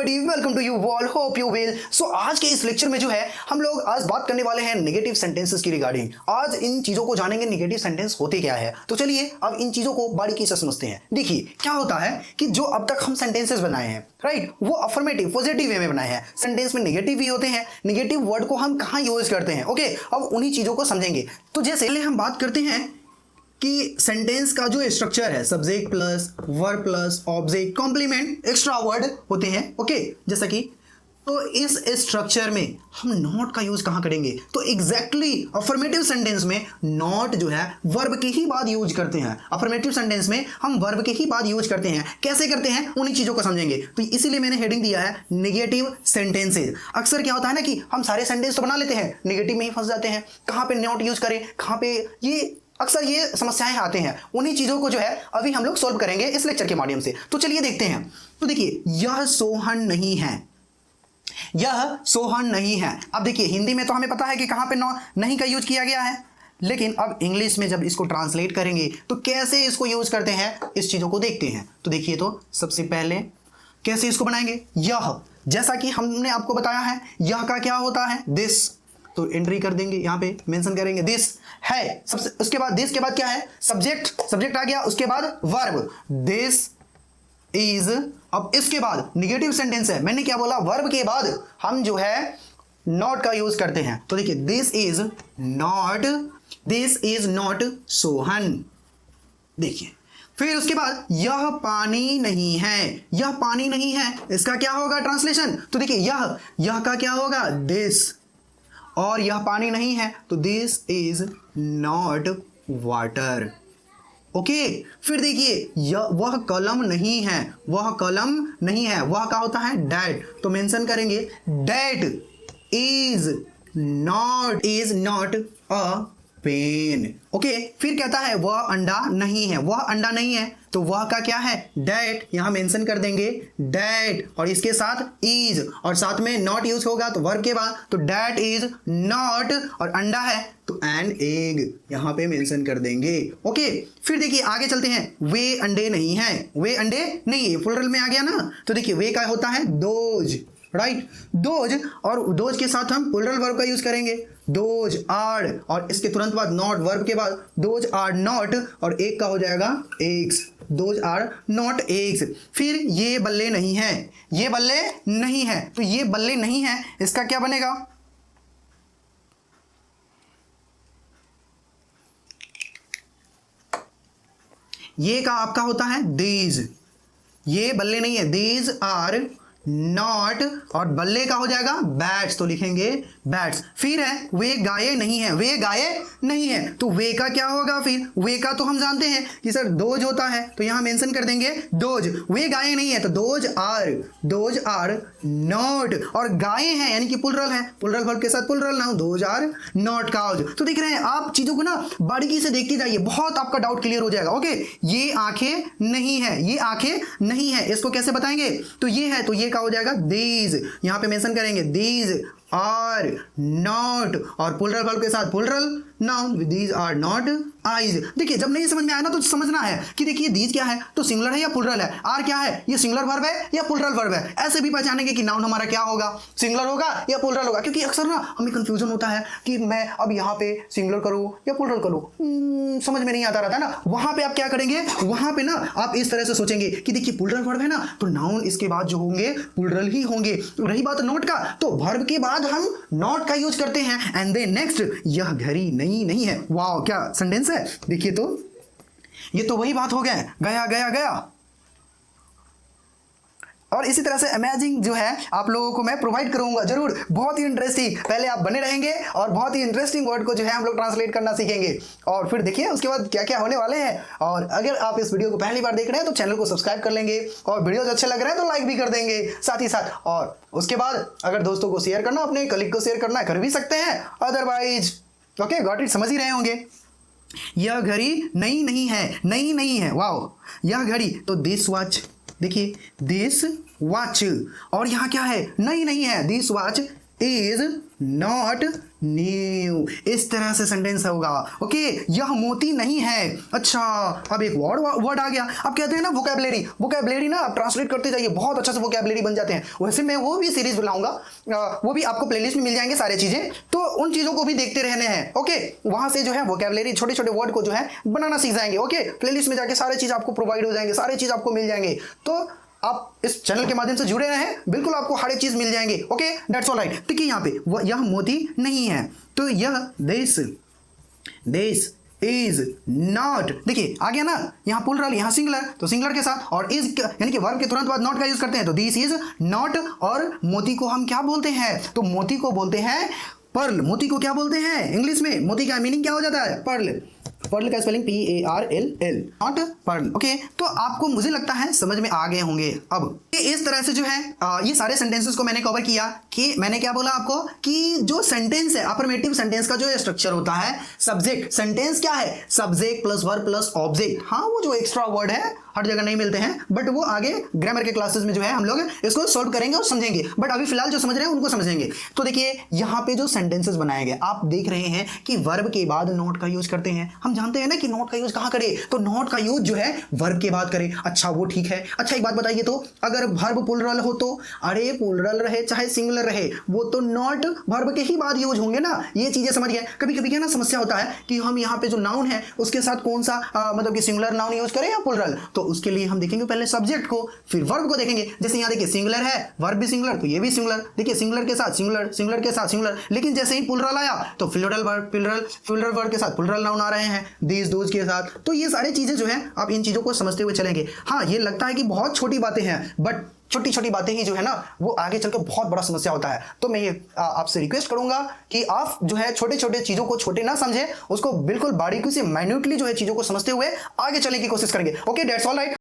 Everybody, welcome to you all, hope you will. So आज के इस लेक्चर में जो है हम लोग आज बात करने वाले हैं नेगेटिव सेंटेंसेस की रिगार्डिंग। आज इन चीजों को जानेंगे नेगेटिव सेंटेंस होते क्या है। तो चलिए अब इन चीजों को बारीकी से समझते हैं। देखिए क्या होता है कि जो अब तक हम सेंटेंसेस बनाए हैं, राइट, वो अफर्मेटिव पॉजिटिव वे में बनाए हैं। सेंटेंस में नेगेटिव भी होते हैं, नेगेटिव वर्ड को हम कहाँ यूज करते हैं। ओके, अब उन्हीं चीजों को समझेंगे। तो जैसे पहले हम बात करते हैं कि सेंटेंस का जो स्ट्रक्चर है, subject plus verb plus object complement extra word होते हैं। ओके, जैसा कि तो इस स्ट्रक्चर में हम नॉट का यूज कहां करेंगे? तो एग्जैक्टली अफर्मेटिव सेंटेंस में नॉट जो है वर्ब के ही बाद यूज करते हैं। अफर्मेटिव सेंटेंस में हम वर्ब के ही बाद यूज करते हैं। कैसे करते हैं उन्हीं चीजों को समझेंगे। तो इसीलिए मैंने हेडिंग दिया है नेगेटिव सेंटेंसेज। अक्सर क्या होता है ना कि हम सारे सेंटेंस तो बना लेते हैं, नेगेटिव में ही फंस जाते हैं। कहां पे नॉट यूज करें, कहां पे ये अक्सर ये समस्याएं आते हैं। उन्हीं चीजों को जो है अभी हम लोग सॉल्व करेंगे इस लेक्चर के माध्यम से। तो चलिए देखते हैं। तो देखिए, यह सोहन नहीं है, यह सोहन नहीं है। अब देखिए हिंदी में तो हमें पता है कि कहां पे नहीं का यूज किया गया है, लेकिन अब इंग्लिश में जब इसको ट्रांसलेट करेंगे तो कैसे इसको यूज करते हैं इस चीजों को देखते हैं। तो देखिए, तो सबसे पहले कैसे इसको बनाएंगे। यह, जैसा कि हमने आपको बताया है, यह का क्या होता है, दिस। तो एंट्री कर देंगे, यहां पे मेंशन करेंगे दिस है। सबसे उसके बाद दिस के बाद क्या है, सब्जेक्ट, सब्जेक्ट आ गया। उसके बाद वर्ब, दिस इज। अब इसके बाद नेगेटिव सेंटेंस है, मैंने क्या बोला, वर्ब के बाद हम जो है नॉट का यूज करते हैं। तो देखिए, दिस इज नॉट सोहन। देखिए, फिर उसके बाद यह पानी नहीं है, यह पानी नहीं है, इसका क्या होगा ट्रांसलेशन। तो देखिए, यह का क्या होगा, दिस, और यह पानी नहीं है तो this is not water. Okay, फिर देखिए, वह कलम नहीं है, वह कलम नहीं है, वह क्या होता है, डैट। तो मेंशन करेंगे that is not a pen. Okay, फिर कहता है वह अंडा नहीं है, वह अंडा नहीं है, तो वह का क्या है, डैट। यहां मेंशन कर देंगे डैट, और इसके साथ इज, और साथ में नॉट यूज होगा तो वर्ब के बाद, तो डैट इज नॉट, और अंडा है तो एन एग यहां पे मेंशन कर देंगे। ओके, फिर देखिए आगे चलते हैं। वे अंडे नहीं है, वे अंडे नहीं है, प्लुरल में आ गया ना। तो देखिए, वे का होता है दोज, राइट, दोज, और दोज के साथ हम प्लुरल वर्ब का यूज करेंगे, दोज आर, और इसके तुरंत बाद नॉट, वर्ब के बाद दोज आर नॉट, और एक का हो जाएगा eggs, those are not eggs. फिर ये बल्ले नहीं है, ये बल्ले नहीं है, तो ये बल्ले नहीं है, इसका क्या बनेगा, ये का आपका होता है दीज, ये बल्ले नहीं है, दीज आर नॉट, और बल्ले का हो जाएगा बैट्स, तो लिखेंगे बैट्स। फिर है वे गाये नहीं है, वे गाये नहीं है, तो वे का क्या होगा, फिर वे का तो हम जानते हैं कि सर दोज होता है, तो यहां मेंशन कर देंगे दोज। वे गाये नहीं है तो दोज आर नॉट, और गाये हैं यानी कि प्लुरल है, प्लुरल वर्ब के साथ plural noun, those are not cows. तो देख रहे हैं आप, चीजों को ना बारीकी से देखते जाइए, बहुत आपका डाउट क्लियर हो जाएगा। ओके, ये आंखें नहीं है, ये आंखें नहीं है, इसको कैसे बताएंगे, तो ये है, तो ये का हो जाएगा दीज, यहां पे मेंशन करेंगे दीज आर नॉट, और प्लुरल वर्ब के साथ plural noun, these are not eyes. देखिए, जब नहीं समझ में आया ना तो समझना है कि देखिए दीज क्या है, तो सिंगुलर है या प्लुरल है, आर क्या है, ये सिंगुलर वर्ब है या प्लुरल वर्ब है। ऐसे भी पहचानेंगे कि नाउन हमारा क्या होगा, सिंगुलर होगा या प्लुरल होगा, क्योंकि अक्सर ना हमें कंफ्यूजन होता है कि मैं अब यहाँ पे सिंगुलर करूँ या प्लुरल करूँ, समझ में नहीं आता रहता ना। वहां पे आप क्या करेंगे, वहां पे ना आप इस तरह से सोचेंगे कि देखिए प्लुरल वर्ब है ना, तो नाउन इसके बाद जो होंगे प्लुरल ही होंगे। रही बात नॉट का, तो वर्ब के बाद हम नॉट का यूज करते हैं। एंड देन नेक्स्ट, यह घड़ी नहीं है। वाह, क्या सेंटेंस है। देखिए, तो ये तो वही बात हो गया, गया गया गया। और इसी तरह से अमेजिंग जो है आप लोगों को मैं प्रोवाइड करूंगा जरूर, बहुत ही इंटरेस्टिंग। पहले आप बने रहेंगे और बहुत ही इंटरेस्टिंग वर्ड को जो है हम लोग ट्रांसलेट करना सीखेंगे, और फिर देखिए उसके बाद क्या क्या होने वाले हैं। और अगर आप इस वीडियो को पहली बार देख रहे हैं तो चैनल को सब्सक्राइब कर लेंगे, और वीडियोज अच्छे लग रहे हैं तो लाइक भी कर देंगे साथ ही साथ। और उसके बाद अगर दोस्तों को शेयर करना, अपने कलीग को शेयर करना, कर भी सकते हैं। अदरवाइज ओके, गॉट इट, समझ ही रहे होंगे। यह घड़ी नई नहीं है, वाओ, यह घड़ी, तो दिस वॉच, देखिए दिस वॉच, और यहां क्या है, नहीं है, this watch is not new, इस तरह से सेंटेंस होगा। ओके, यह मोती नहीं है। अच्छा, अब एक वर्ड आ गया। अब कहते हैं ना वोकैबुलरी ना आप ट्रांसलेट करते जाइए, बहुत अच्छा से वोकैबुलरी बन जाते हैं। वैसे मैं वो भी सीरीज बुलाऊंगा, वो भी आपको प्लेलिस्ट में मिल जाएंगे सारी चीजें, तो उन चीजों को भी देखते रहने हैं। ओके, वहां से जो है वोकैबुलरी छोटे छोटे वर्ड को जो है बनाना सीख जाएंगे। ओके, प्लेलिस्ट में जाके सारे चीज आपको प्रोवाइड हो जाएंगे, सारे चीज आपको मिल जाएंगे। तो आप इस चैनल के माध्यम से जुड़े रहें, बिल्कुल आपको हर एक चीज मिल जाएंगे। Okay, that's all right. देखिए यहाँ पे यह मोती नहीं है, तो यह दिस इज नॉट। देखिए आ गया ना, यहाँ प्लूरल, यहाँ सिंगुलर, तो सिंगुलर के साथ और इज यानी कि वर्ब के तुरंत बाद नॉट का यूज करते हैं, तो दिस इज नॉट। और मोती को हम क्या बोलते हैं? तो मोती को बोलते हैं पर्ल। मोती को क्या बोलते हैं इंग्लिश में? मोती का मीनिंग क्या हो जाता है? पर्ल। पर्ल का spelling PARLL, not pearl. Okay, तो आपको मुझे लगता है समझ में आ गए होंगे। अब इस तरह से जो है ये सारे सेंटेंसेस को मैंने कवर किया कि मैंने क्या बोला आपको कि जो सेंटेंस है, अफर्मेटिव सेंटेंस का जो स्ट्रक्चर होता है, सब्जेक्ट, सेंटेंस क्या है? Subject plus verb plus object. हाँ, वो जो एक्स्ट्रा वर्ड है हर जगह नहीं मिलते हैं, बट वो आगे ग्रामर के क्लासेस में जो है हम लोग इसको सॉल्व करेंगे और समझेंगे, बट अभी फिलहाल जो समझ रहे हैं उनको समझेंगे। तो देखिए यहाँ पे जो सेंटेंसेस बनाए गए, आप देख रहे हैं कि वर्ब के बाद नॉट का यूज करते हैं। हम जानते हैं ना कि नॉट का यूज कहाँ करें, तो नॉट का यूज जो है वर्ब के बाद करें। अच्छा, वो ठीक है। अच्छा, एक बात बताइए, तो अगर वर्ब प्लूरल हो तो अरे प्लूरल रहे चाहे सिंगुलर रहे, वो तो नॉट वर्ब के ही बाद यूज होंगे ना। ये चीजें समझ गए। कभी कभी क्या ना समस्या होता है कि हम यहाँ पे जो नाउन है उसके साथ कौन सा मतलब कि सिंगुलर नाउन यूज करें या प्लूरल, तो उसके लिए हम देखेंगे पहले सब्जेक्ट को, फिर वर्ब को देखेंगे। जैसे यहाँ देखिए सिंगुलर है, वर्ब भी सिंगुलर, तो ये भी सिंगुलर। देखिए सिंगुलर के साथ सिंगुलर, सिंगुलर के साथ सिंगुलर, लेकिन जैसे ही प्लूरल आया तो प्लूरल वर्ब के साथ प्लूरल नाउन आ रहे हैं, दीज दोज के साथ। तो ये सारी चीजें जो है आप इन चीजों को समझते हुए चलेंगे। हाँ, ये लगता है कि बहुत छोटी बातें हैं, बट छोटी छोटी बातें ही जो है ना वो आगे चलकर बहुत बड़ा समस्या होता है। तो मैं ये आपसे रिक्वेस्ट करूंगा कि आप जो है छोटे छोटे चीजों को छोटे ना समझें, उसको बिल्कुल बारीकी से माइन्यूटली जो है चीजों को समझते हुए आगे चलने की कोशिश करेंगे। Okay, that's all right.